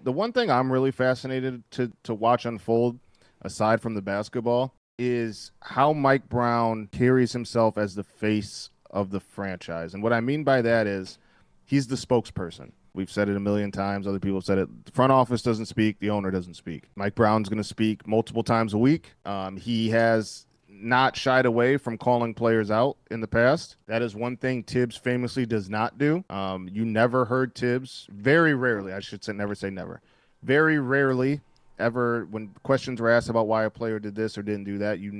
the one thing I'm really fascinated to watch unfold, aside from the basketball, is how Mike Brown carries himself as the face of the franchise. And what I mean by that is he's the spokesperson. We've said it a million times. Other people have said it. The front office doesn't speak. The owner doesn't speak. Mike Brown's going to speak multiple times a week. He has not shied away from calling players out in the past. That is one thing Tibbs famously does not do. You never heard Tibbs, very rarely, I should say, never say never, very rarely ever, when questions were asked about why a player did this or didn't do that, you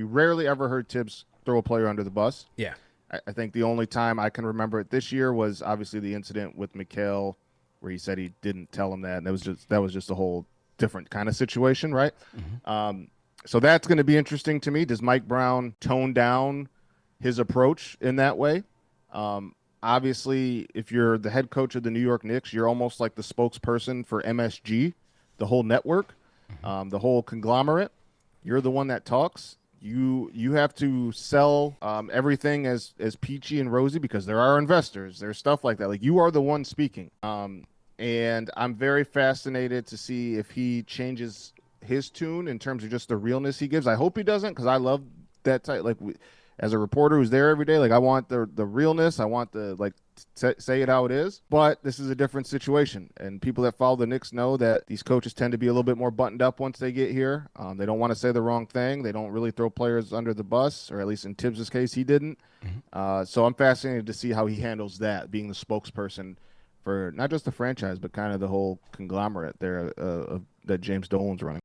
rarely ever heard Tibbs throw a player under the bus. Yeah. I think the only time I can remember it this year was obviously the incident with Mikal, where he said he didn't tell him that, and that was just a whole different kind of situation, right? So that's going to be interesting to me. Does Mike Brown tone down his approach in that way? Obviously, if you're the head coach of the New York Knicks, you're almost like the spokesperson for MSG, the whole network, the whole conglomerate. You're the one that talks. You have to sell everything as peachy and rosy because there are investors. There's stuff like that. Like, you are the one speaking. And I'm very fascinated to see if he changes his tune in terms of just the realness he gives. I hope he doesn't, because I love that type. Like, as a reporter who's there every day, like, I want the realness. I want the, like, say it how it is. But this is a different situation, and people that follow the Knicks know that these coaches tend to be a little bit more buttoned up once they get here. They don't want to say the wrong thing. They don't really throw players under the bus, or at least in Tibbs' case, he didn't. So I'm fascinated to see how he handles that, being the spokesperson for not just the franchise, but kind of the whole conglomerate there that James Dolan's running.